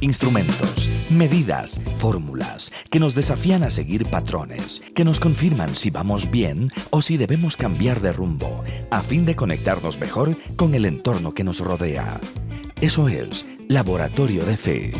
Instrumentos, medidas, fórmulas que nos desafían a seguir patrones, que nos confirman si vamos bien o si debemos cambiar de rumbo, a fin de conectarnos mejor con el entorno que nos rodea. Eso es Laboratorio de Fe.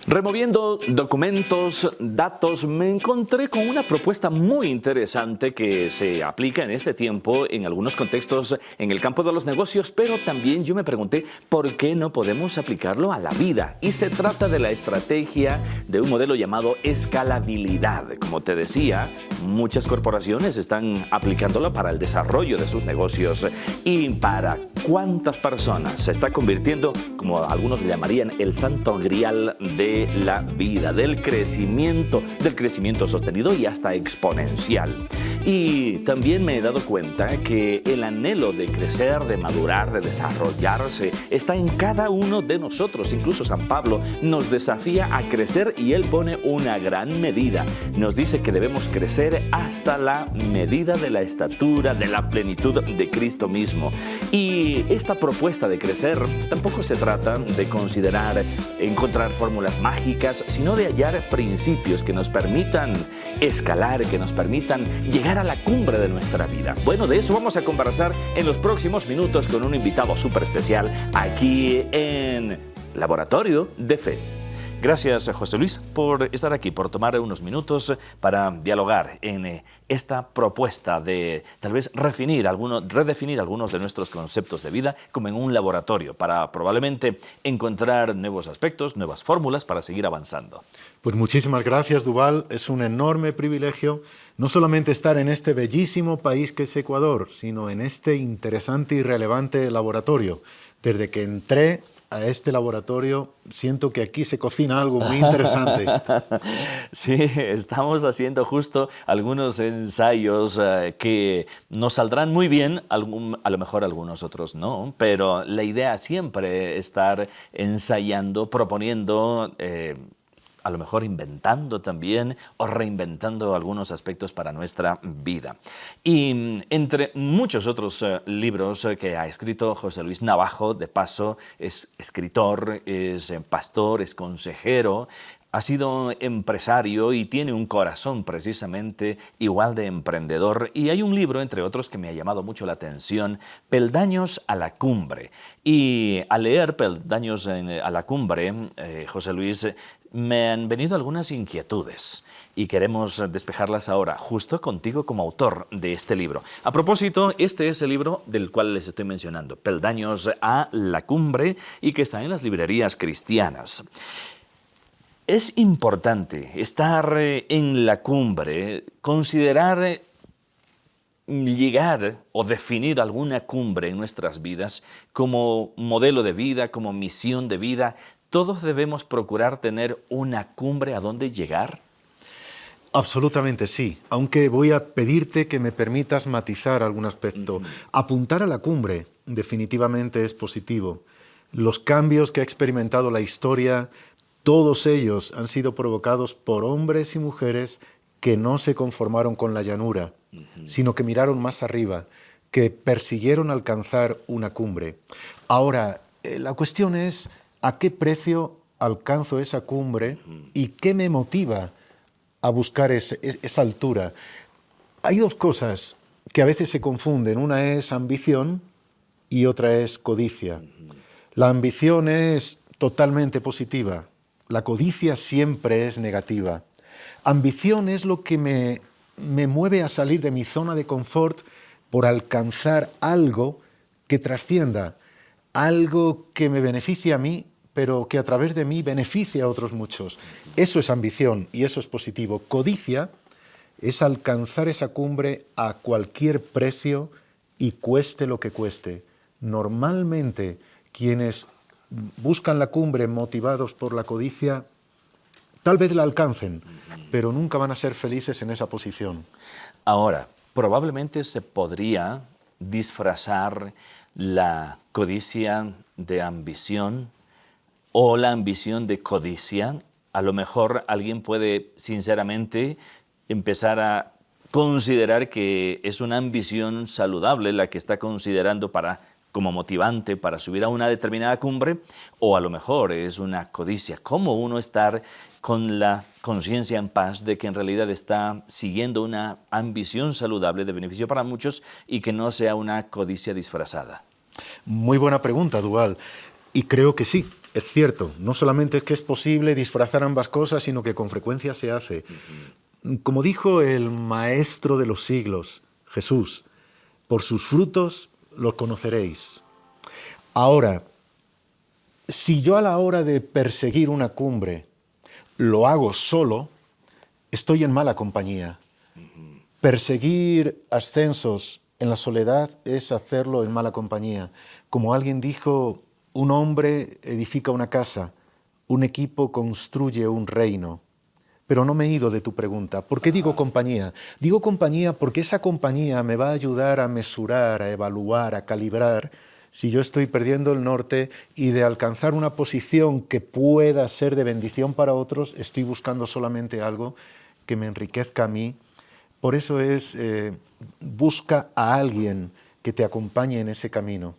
Removiendo documentos, datos, me encontré con una propuesta muy interesante que se aplica en este tiempo en algunos contextos en el campo de los negocios, pero también yo me pregunté por qué no podemos aplicarlo a la vida. Y se trata de la estrategia de un modelo llamado escalabilidad. Como te decía, muchas corporaciones están aplicándola para el desarrollo de sus negocios. ¿Y para cuántas personas se está convirtiendo, como algunos le llamarían, el santo grial de la vida, del crecimiento sostenido y hasta exponencial? Y también me he dado cuenta que el anhelo de crecer, de madurar, de desarrollarse, está en cada uno de nosotros. Incluso San Pablo nos desafía a crecer y él pone una gran medida. Nos dice que debemos crecer hasta la medida de la estatura, de la plenitud de Cristo mismo. Y esta propuesta de crecer tampoco se trata de considerar, encontrar fórmulas mágicas, sino de hallar principios que nos permitan escalar, que nos permitan llegar a la cumbre de nuestra vida. Bueno, de eso vamos a conversar en los próximos minutos con un invitado súper especial aquí en Laboratorio de Fe. Gracias, José Luis, por estar aquí, por tomar unos minutos para dialogar en esta propuesta de tal vez redefinir algunos de nuestros conceptos de vida como en un laboratorio para probablemente encontrar nuevos aspectos, nuevas fórmulas para seguir avanzando. Pues muchísimas gracias, Duval. Es un enorme privilegio no solamente estar en este bellísimo país que es Ecuador, sino en este interesante y relevante laboratorio. Desde que entré a este laboratorio, siento que aquí se cocina algo muy interesante. Sí, estamos haciendo justo algunos ensayos que nos saldrán muy bien, a lo mejor algunos otros no, pero la idea siempre es estar ensayando, proponiendo, a lo mejor inventando también o reinventando algunos aspectos para nuestra vida. Y entre muchos otros libros que ha escrito José Luis Navajo, de paso es escritor, es pastor, es consejero, ha sido empresario y tiene un corazón precisamente igual de emprendedor. Y hay un libro, entre otros, que me ha llamado mucho la atención, Peldaños a la Cumbre. Y al leer Peldaños a la Cumbre, José Luis, me han venido algunas inquietudes y queremos despejarlas ahora, justo contigo como autor de este libro. A propósito, este es el libro del cual les estoy mencionando, Peldaños a la Cumbre, y que está en las librerías cristianas. Es importante estar en la cumbre, considerar llegar o definir alguna cumbre en nuestras vidas como modelo de vida, como misión de vida. ¿Todos debemos procurar tener una cumbre a donde llegar? Absolutamente sí, aunque voy a pedirte que me permitas matizar algún aspecto. Apuntar a la cumbre definitivamente es positivo. Los cambios que ha experimentado la historia, todos ellos han sido provocados por hombres y mujeres que no se conformaron con la llanura, sino que miraron más arriba, que persiguieron alcanzar una cumbre. Ahora, la cuestión es ¿a qué precio alcanzo esa cumbre y qué me motiva a buscar esa altura? Hay dos cosas que a veces se confunden. Una es ambición y otra es codicia. La ambición es totalmente positiva. La codicia siempre es negativa. Ambición es lo que me mueve a salir de mi zona de confort por alcanzar algo que trascienda, algo que me beneficie a mí, pero que a través de mí beneficie a otros muchos. Eso es ambición y eso es positivo. Codicia es alcanzar esa cumbre a cualquier precio y cueste lo que cueste. Normalmente quienes buscan la cumbre motivados por la codicia, tal vez la alcancen, pero nunca van a ser felices en esa posición. Ahora, probablemente se podría disfrazar la codicia de ambición o la ambición de codicia. A lo mejor alguien puede sinceramente empezar a considerar que es una ambición saludable la que está considerando para como motivante para subir a una determinada cumbre, o a lo mejor es una codicia. ¿Cómo uno estar con la conciencia en paz de que en realidad está siguiendo una ambición saludable de beneficio para muchos y que no sea una codicia disfrazada? Muy buena pregunta, Duval. Y creo que sí, es cierto. No solamente es que es posible disfrazar ambas cosas, sino que con frecuencia se hace. Como dijo el maestro de los siglos, Jesús, por sus frutos los conoceréis. Ahora, si yo a la hora de perseguir una cumbre lo hago solo, estoy en mala compañía. Perseguir ascensos en la soledad es hacerlo en mala compañía. Como alguien dijo, un hombre edifica una casa, un equipo construye un reino. Pero no me he ido de tu pregunta. ¿Por qué digo compañía? Digo compañía porque esa compañía me va a ayudar a mesurar, a evaluar, a calibrar si yo estoy perdiendo el norte y de alcanzar una posición que pueda ser de bendición para otros, estoy buscando solamente algo que me enriquezca a mí. Por eso busca a alguien que te acompañe en ese camino.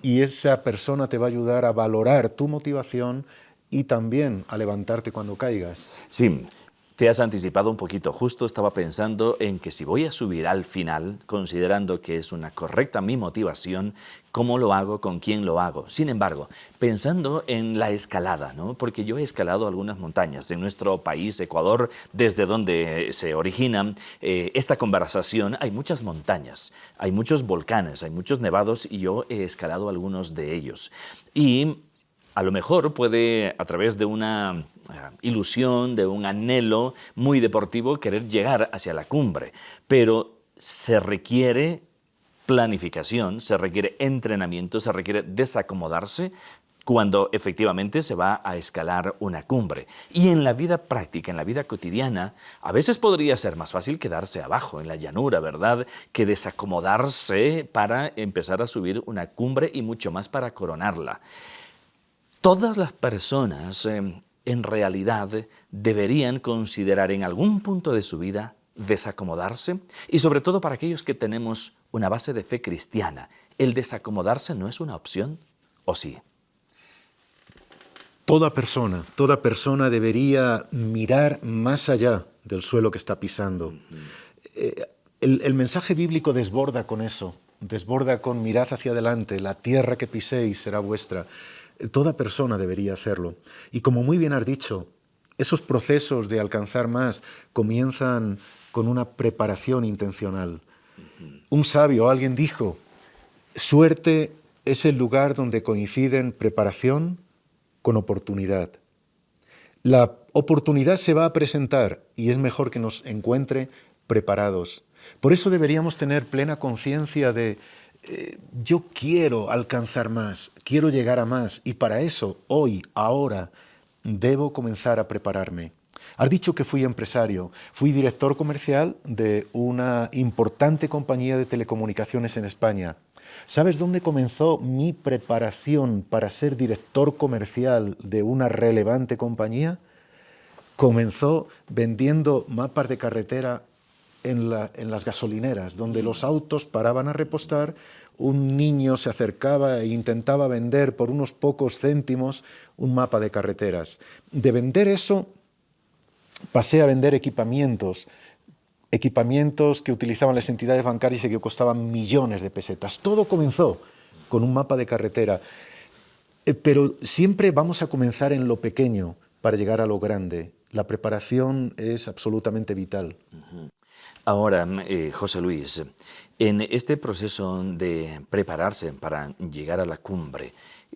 Y esa persona te va a ayudar a valorar tu motivación y también a levantarte cuando caigas. Sí, te has anticipado un poquito. Justo estaba pensando en que si voy a subir al final, considerando que es una correcta mi motivación, ¿cómo lo hago? ¿Con quién lo hago? Sin embargo, pensando en la escalada, ¿no? Porque yo he escalado algunas montañas en nuestro país, Ecuador, desde donde se origina esta conversación. Hay muchas montañas, hay muchos volcanes, hay muchos nevados y yo he escalado algunos de ellos. Y a lo mejor puede, a través de una ilusión, de un anhelo muy deportivo, querer llegar hacia la cumbre, pero se requiere planificación, se requiere entrenamiento, se requiere desacomodarse cuando efectivamente se va a escalar una cumbre. Y en la vida práctica, en la vida cotidiana, a veces podría ser más fácil quedarse abajo, en la llanura, ¿verdad?, que desacomodarse para empezar a subir una cumbre y mucho más para coronarla. Todas las personas en realidad deberían considerar en algún punto de su vida desacomodarse, y sobre todo para aquellos que tenemos una base de fe cristiana, ¿el desacomodarse no es una opción o sí? Toda persona debería mirar más allá del suelo que está pisando. El mensaje bíblico desborda con eso, desborda con mirad hacia adelante, la tierra que piséis será vuestra. Toda persona debería hacerlo. Y como muy bien has dicho, esos procesos de alcanzar más comienzan con una preparación intencional. Un sabio, alguien dijo, suerte es el lugar donde coinciden preparación con oportunidad. La oportunidad se va a presentar y es mejor que nos encuentre preparados. Por eso deberíamos tener plena conciencia de yo quiero alcanzar más, quiero llegar a más y para eso, hoy, ahora, debo comenzar a prepararme. Has dicho que fui empresario, fui director comercial de una importante compañía de telecomunicaciones en España. ¿Sabes dónde comenzó mi preparación para ser director comercial de una relevante compañía? Comenzó vendiendo mapas de carretera en las gasolineras, donde los autos paraban a repostar, un niño se acercaba e intentaba vender por unos pocos céntimos un mapa de carreteras. De vender eso, pasé a vender equipamientos que utilizaban las entidades bancarias y que costaban millones de pesetas. Todo comenzó con un mapa de carretera. Pero siempre vamos a comenzar en lo pequeño para llegar a lo grande. La preparación es absolutamente vital. Ahora, José Luis, en este proceso de prepararse para llegar a la cumbre,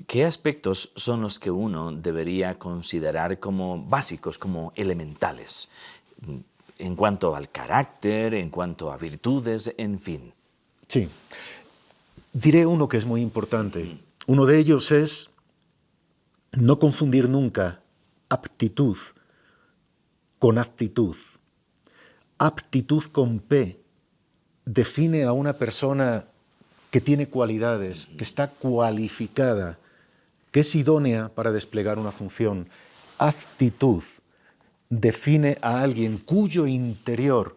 ¿qué aspectos son los que uno debería considerar como básicos, como elementales, en cuanto al carácter, en cuanto a virtudes, en fin? Sí. Diré uno que es muy importante. Uno de ellos es no confundir nunca aptitud con aptitud. Aptitud con P define a una persona que tiene cualidades, que está cualificada, que es idónea para desplegar una función. Aptitud define a alguien cuyo interior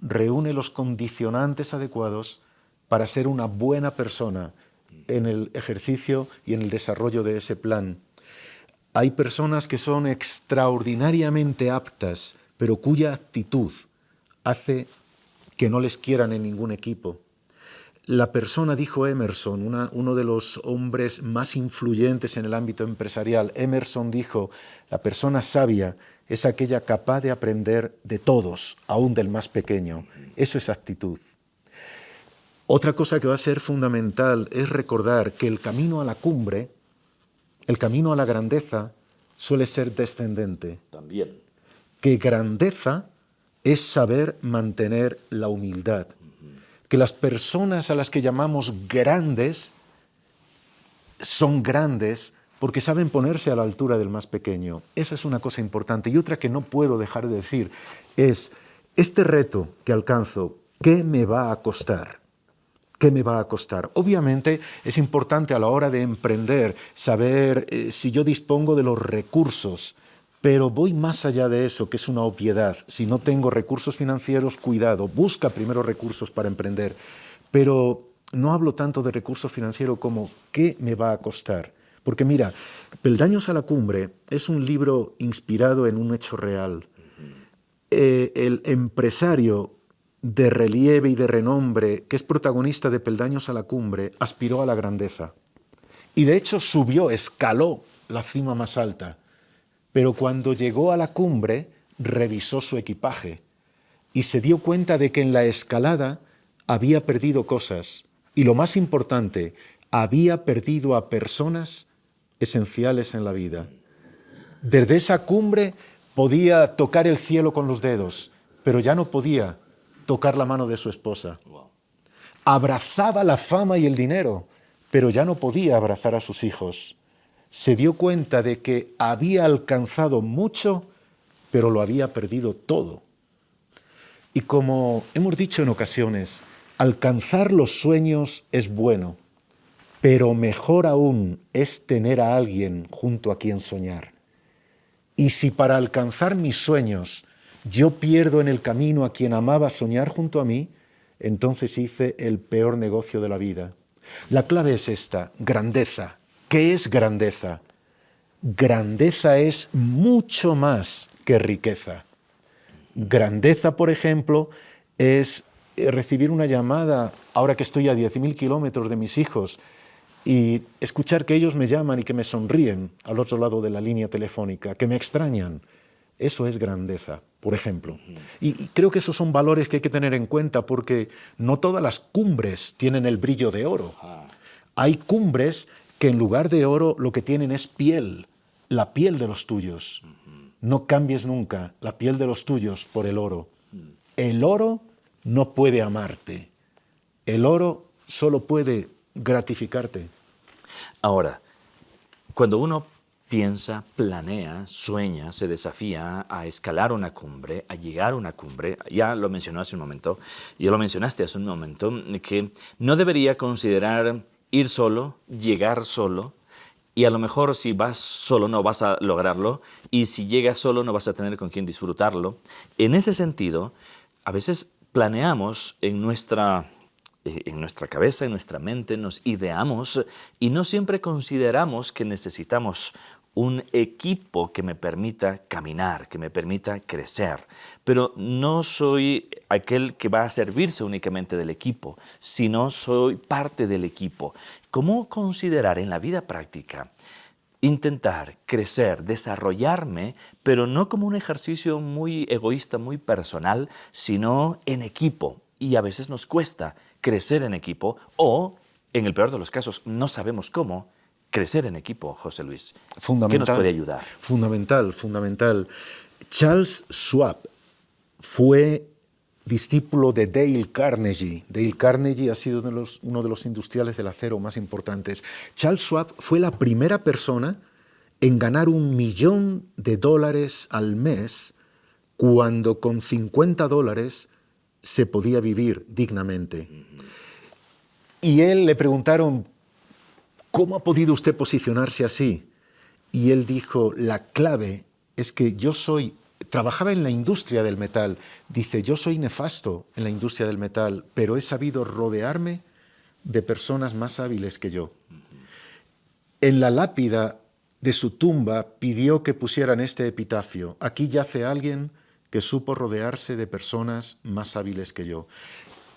reúne los condicionantes adecuados para ser una buena persona en el ejercicio y en el desarrollo de ese plan. Hay personas que son extraordinariamente aptas, pero cuya actitud hace que no les quieran en ningún equipo. La persona, dijo Emerson, uno de los hombres más influyentes en el ámbito empresarial, Emerson dijo, la persona sabia es aquella capaz de aprender de todos, aún del más pequeño. Eso es actitud. Otra cosa que va a ser fundamental es recordar que el camino a la cumbre, el camino a la grandeza, suele ser descendente. También. Que grandeza es saber mantener la humildad. Que las personas a las que llamamos grandes son grandes porque saben ponerse a la altura del más pequeño. Esa es una cosa importante. Y otra que no puedo dejar de decir es, este reto que alcanzo, ¿qué me va a costar? ¿Qué me va a costar? Obviamente es importante a la hora de emprender saber si yo dispongo de los recursos, pero voy más allá de eso, que es una obviedad. Si no tengo recursos financieros, cuidado, busca primero recursos para emprender. Pero no hablo tanto de recursos financieros como ¿qué me va a costar? Porque mira, Peldaños a la cumbre es un libro inspirado en un hecho real. El empresario de relieve y de renombre, que es protagonista de Peldaños a la cumbre, aspiró a la grandeza. Y de hecho subió, escaló la cima más alta. Pero cuando llegó a la cumbre, revisó su equipaje y se dio cuenta de que en la escalada había perdido cosas. Y lo más importante, había perdido a personas esenciales en la vida. Desde esa cumbre podía tocar el cielo con los dedos, pero ya no podía tocar la mano de su esposa. Abrazaba la fama y el dinero, pero ya no podía abrazar a sus hijos. Se dio cuenta de que había alcanzado mucho, pero lo había perdido todo. Y como hemos dicho en ocasiones, alcanzar los sueños es bueno, pero mejor aún es tener a alguien junto a quien soñar. Y si para alcanzar mis sueños yo pierdo en el camino a quien amaba soñar junto a mí, entonces hice el peor negocio de la vida. La clave es esta, grandeza. ¿Qué es grandeza? Grandeza es mucho más que riqueza. Grandeza, por ejemplo, es recibir una llamada, ahora que estoy a 10.000 kilómetros de mis hijos, y escuchar que ellos me llaman y que me sonríen al otro lado de la línea telefónica, que me extrañan. Eso es grandeza, por ejemplo. Y creo que esos son valores que hay que tener en cuenta porque no todas las cumbres tienen el brillo de oro. Hay cumbres que en lugar de oro lo que tienen es piel, la piel de los tuyos. No cambies nunca la piel de los tuyos por el oro. El oro no puede amarte. El oro solo puede gratificarte. Ahora, cuando uno piensa, planea, sueña, se desafía a escalar una cumbre, a llegar a una cumbre, ya lo mencionó hace un momento, ya lo mencionaste hace un momento, que no debería considerar ir solo, llegar solo, y a lo mejor si vas solo no vas a lograrlo, y si llegas solo no vas a tener con quién disfrutarlo. En ese sentido, a veces planeamos en nuestra cabeza, en nuestra mente, nos ideamos y no siempre consideramos que necesitamos un equipo que me permita caminar, que me permita crecer. Pero no soy aquel que va a servirse únicamente del equipo, sino soy parte del equipo. ¿Cómo considerar en la vida práctica intentar crecer, desarrollarme, pero no como un ejercicio muy egoísta, muy personal, sino en equipo? Y a veces nos cuesta crecer en equipo o, en el peor de los casos, no sabemos cómo crecer en equipo, José Luis. Fundamental. ¿Qué nos puede ayudar? Fundamental. Charles Schwab fue discípulo de Dale Carnegie. Dale Carnegie ha sido uno de los industriales del acero más importantes. Charles Schwab fue la primera persona en ganar $1 millón al mes cuando con $50 se podía vivir dignamente. Y él le preguntaron, ¿cómo ha podido usted posicionarse así? Y él dijo, la clave es que trabajaba en la industria del metal. Dice, yo soy nefasto en la industria del metal, pero he sabido rodearme de personas más hábiles que yo. En la lápida de su tumba pidió que pusieran este epitafio: aquí yace alguien que supo rodearse de personas más hábiles que yo.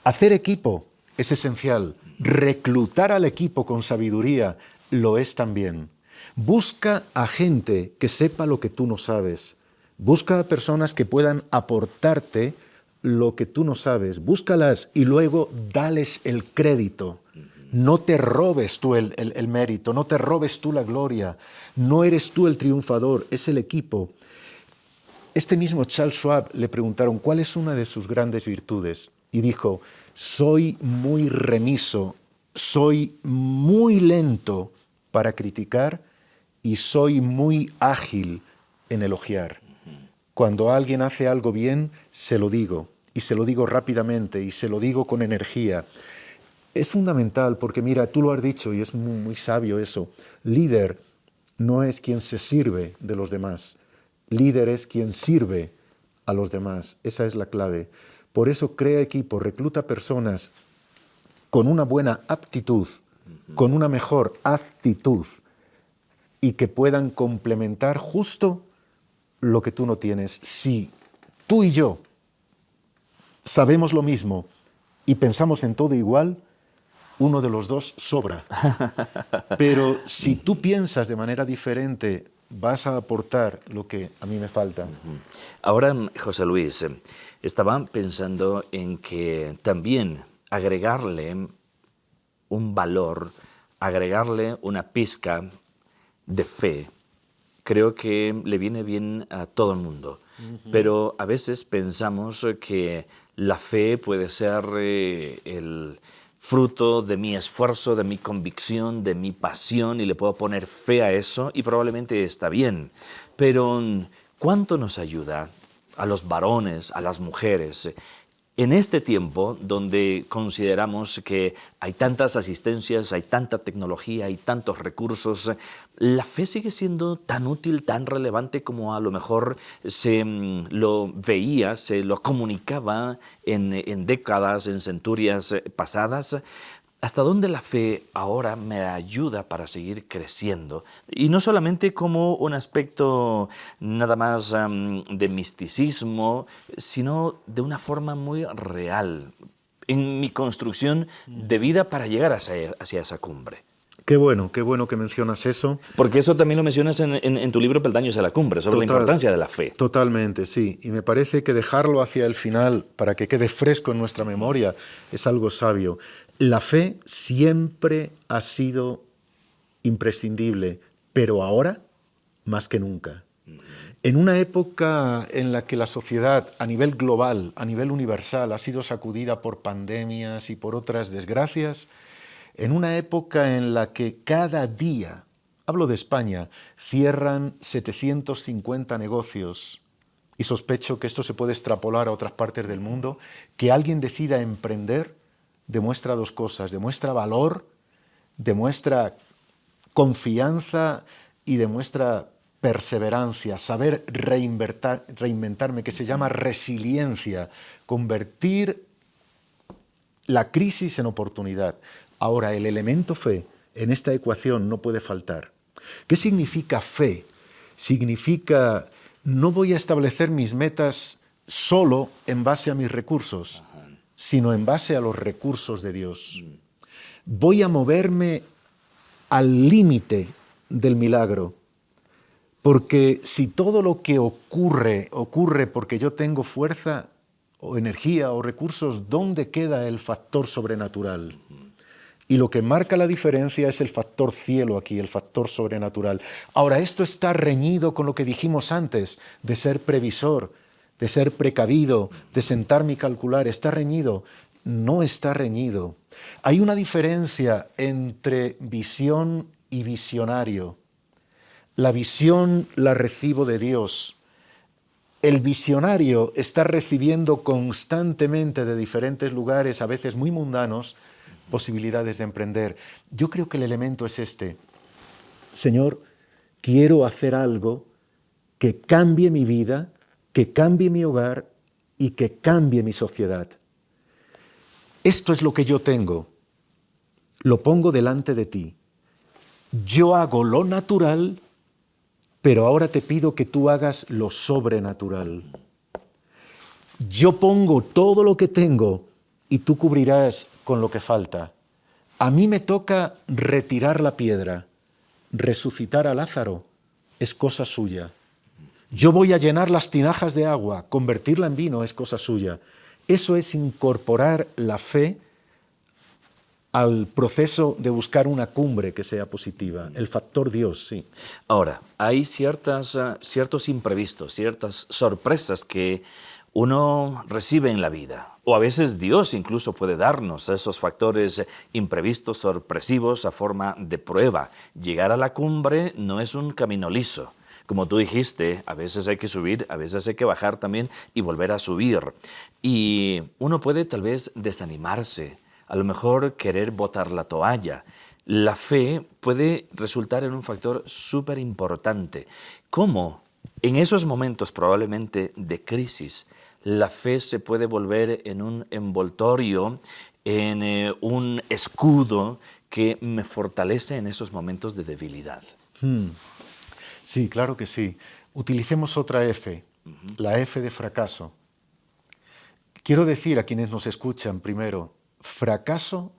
Hacer equipo es esencial. Reclutar al equipo con sabiduría lo es también. Busca a gente que sepa lo que tú no sabes. Busca a personas que puedan aportarte lo que tú no sabes. Búscalas y luego dales el crédito. No te robes tú el mérito, no te robes tú la gloria. No eres tú el triunfador, es el equipo. Este mismo Charles Schwab le preguntaron cuál es una de sus grandes virtudes y dijo: soy muy remiso, soy muy lento para criticar y soy muy ágil en elogiar. Cuando alguien hace algo bien, se lo digo, y se lo digo rápidamente, y se lo digo con energía. Es fundamental porque, mira, tú lo has dicho y es muy, muy sabio eso. Líder no es quien se sirve de los demás. Líder es quien sirve a los demás. Esa es la clave. Por eso crea equipo, recluta personas con una buena aptitud, con una mejor actitud y que puedan complementar justo lo que tú no tienes. Si tú y yo sabemos lo mismo y pensamos en todo igual, uno de los dos sobra. Pero si tú piensas de manera diferente, vas a aportar lo que a mí me falta. Ahora, José Luis, estaba pensando en que también agregarle un valor, agregarle una pizca de fe, creo que le viene bien a todo el mundo. Pero a veces pensamos que la fe puede ser el fruto de mi esfuerzo, de mi convicción, de mi pasión, y le puedo poner fe a eso y probablemente está bien. Pero ¿cuánto nos ayuda a los varones, a las mujeres, en este tiempo donde consideramos que hay tantas asistencias, hay tanta tecnología, hay tantos recursos? ¿La fe sigue siendo tan útil, tan relevante como a lo mejor se lo veía, se lo comunicaba en décadas, en centurias pasadas? ¿Hasta dónde la fe ahora me ayuda para seguir creciendo? Y no solamente como un aspecto nada más de misticismo, sino de una forma muy real en mi construcción de vida para llegar hacia esa cumbre. Qué bueno que mencionas eso. Porque eso también lo mencionas en tu libro Peldaños a la Cumbre, sobre la importancia de la fe. Totalmente, sí. Y me parece que dejarlo hacia el final, para que quede fresco en nuestra memoria, es algo sabio. La fe siempre ha sido imprescindible, pero ahora más que nunca. En una época en la que la sociedad a nivel global, a nivel universal, ha sido sacudida por pandemias y por otras desgracias, en una época en la que cada día, hablo de España, cierran 750 negocios, y sospecho que esto se puede extrapolar a otras partes del mundo, que alguien decida emprender demuestra dos cosas: demuestra valor, demuestra confianza y demuestra perseverancia, saber reinventarme, que se llama resiliencia, convertir la crisis en oportunidad. Ahora, el elemento fe en esta ecuación no puede faltar. ¿Qué significa fe? Significa: no voy a establecer mis metas solo en base a mis recursos, sino en base a los recursos de Dios. Voy a moverme al límite del milagro, porque si todo lo que ocurre porque yo tengo fuerza o energía o recursos, ¿dónde queda el factor sobrenatural? Y lo que marca la diferencia es el factor cielo aquí, el factor sobrenatural. Ahora, esto está reñido con lo que dijimos antes, de ser previsor, de ser precavido, de sentarme y calcular. ¿Está reñido? No está reñido. Hay una diferencia entre visión y visionario. La visión la recibo de Dios. El visionario está recibiendo constantemente de diferentes lugares, a veces muy mundanos, posibilidades de emprender. Yo creo que el elemento es este: Señor, quiero hacer algo que cambie mi vida, que cambie mi hogar y que cambie mi sociedad. Esto es lo que yo tengo. Lo pongo delante de ti. yo hago lo natural, pero ahora te pido que tú hagas lo sobrenatural. Yo pongo todo lo que tengo y tú cubrirás con lo que falta. A mí me toca retirar la piedra, resucitar a Lázaro, es cosa suya. Yo voy a llenar las tinajas de agua, convertirla en vino es cosa suya. Eso es incorporar la fe al proceso de buscar una cumbre que sea positiva, el factor Dios, sí. Ahora, hay ciertos imprevistos, ciertas sorpresas que uno recibe en la vida. O a veces Dios incluso puede darnos esos factores imprevistos, sorpresivos, a forma de prueba. Llegar a la cumbre no es un camino liso. Como tú dijiste, a veces hay que subir, a veces hay que bajar también y volver a subir. Y uno puede tal vez desanimarse, a lo mejor querer botar la toalla. La fe puede resultar en un factor súper importante. ¿Cómo en esos momentos probablemente de crisis la fe se puede volver en un envoltorio, en un escudo que me fortalece en esos momentos de debilidad? Sí, claro que sí. Utilicemos otra F, la F de fracaso. Quiero decir a quienes nos escuchan primero, fracaso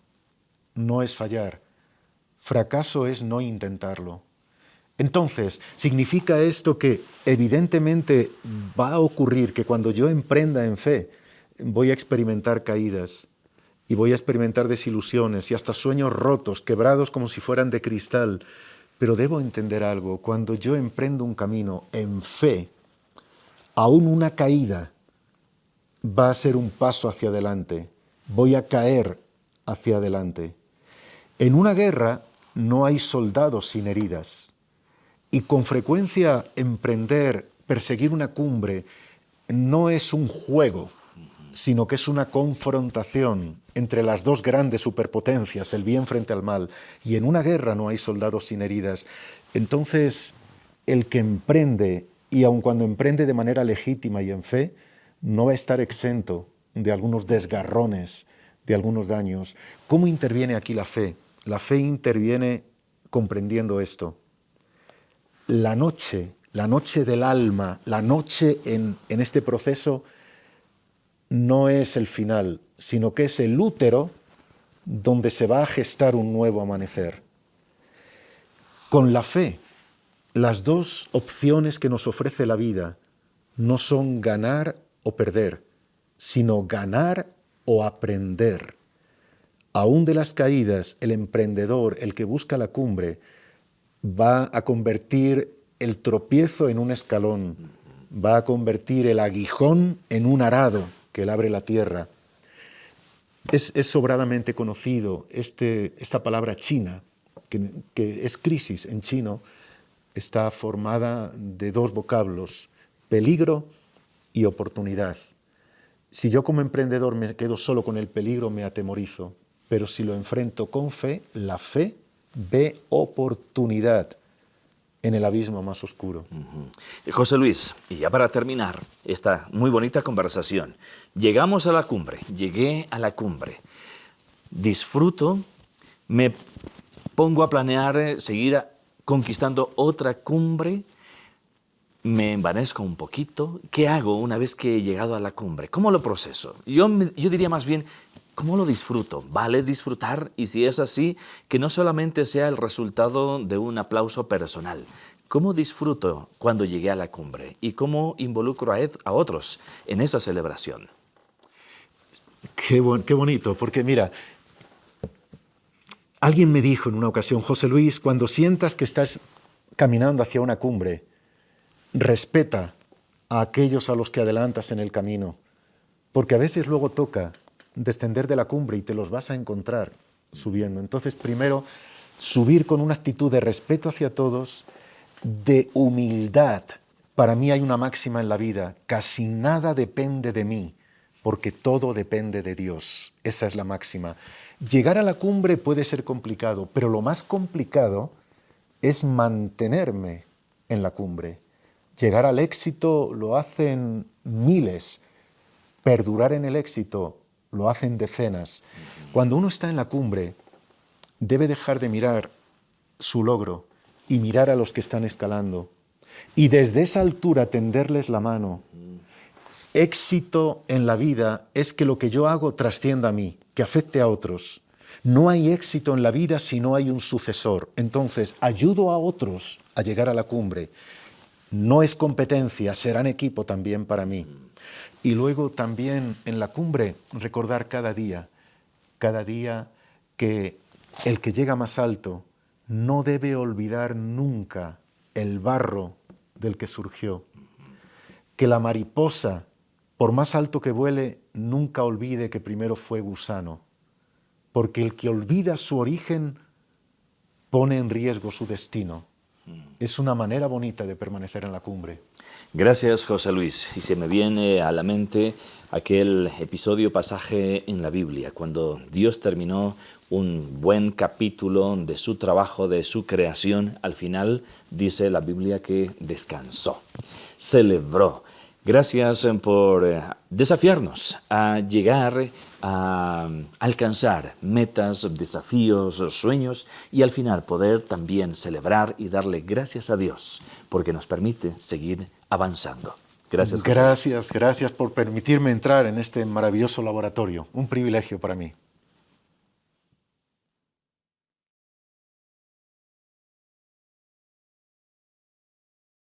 no es fallar, fracaso es no intentarlo. Entonces, ¿significa esto que evidentemente va a ocurrir que cuando yo emprenda en fe voy a experimentar caídas y voy a experimentar desilusiones y hasta sueños rotos, quebrados como si fueran de cristal? Pero debo entender algo, cuando yo emprendo un camino en fe, aún una caída va a ser un paso hacia adelante, voy a caer hacia adelante. En una guerra no hay soldados sin heridas. Y con frecuencia emprender, perseguir una cumbre, no es un juego, sino que es una confrontación entre las dos grandes superpotencias, el bien frente al mal. Y en una guerra no hay soldados sin heridas. Entonces, el que emprende, y aun cuando emprende de manera legítima y en fe, no va a estar exento de algunos desgarrones, de algunos daños. ¿Cómo interviene aquí la fe? La fe interviene comprendiendo esto. La noche del alma, la noche en este proceso no es el final, sino que es el útero donde se va a gestar un nuevo amanecer. Con la fe, las dos opciones que nos ofrece la vida no son ganar o perder, sino ganar o aprender. Aún de las caídas, el emprendedor, el que busca la cumbre, va a convertir el tropiezo en un escalón, va a convertir el aguijón en un arado que le abre la tierra. Es sobradamente conocido esta palabra china, que es crisis en chino, está formada de dos vocablos, peligro y oportunidad. Si yo como emprendedor me quedo solo con el peligro, me atemorizo, pero si lo enfrento con fe, la fe ve oportunidad en el abismo más oscuro. José Luis, y ya para terminar esta muy bonita conversación, llegamos a la cumbre, llegué a la cumbre, disfruto, me pongo a planear seguir conquistando otra cumbre, me envanezco un poquito. ¿Qué hago una vez que he llegado a la cumbre? ¿Cómo lo proceso? Yo diría más bien, ¿cómo lo disfruto? ¿Vale disfrutar? Y si es así, que no solamente sea el resultado de un aplauso personal. ¿Cómo disfruto cuando llegué a la cumbre? ¿Y cómo involucro a otros en esa celebración? Qué bonito, porque mira, alguien me dijo en una ocasión, José Luis, cuando sientas que estás caminando hacia una cumbre, respeta a aquellos a los que adelantas en el camino, porque a veces luego toca descender de la cumbre y te los vas a encontrar subiendo. Entonces, primero, subir con una actitud de respeto hacia todos, de humildad. Para mí hay una máxima en la vida, casi nada depende de mí, porque todo depende de Dios. Esa es la máxima. Llegar a la cumbre puede ser complicado, pero lo más complicado es mantenerme en la cumbre. Llegar al éxito lo hacen miles, perdurar en el éxito lo hacen decenas. Cuando uno está en la cumbre, debe dejar de mirar su logro y mirar a los que están escalando y desde esa altura tenderles la mano. Éxito en la vida es que lo que yo hago trascienda a mí, que afecte a otros. No hay éxito en la vida si no hay un sucesor. Entonces, ayudo a otros a llegar a la cumbre. No es competencia, serán equipo también para mí. Y luego también en la cumbre recordar cada día que el que llega más alto no debe olvidar nunca el barro del que surgió. Que la mariposa, por más alto que vuele, nunca olvide que primero fue gusano. Porque el que olvida su origen pone en riesgo su destino. Es una manera bonita de permanecer en la cumbre. Gracias, José Luis. Y se me viene a la mente aquel pasaje en la Biblia, cuando Dios terminó un buen capítulo de su trabajo, de su creación. Al final dice la Biblia que descansó, celebró. Gracias por desafiarnos a llegar a alcanzar metas, desafíos, sueños y al final poder también celebrar y darle gracias a Dios porque nos permite seguir avanzando. Gracias. Gracias por permitirme entrar en este maravilloso laboratorio. Un privilegio para mí.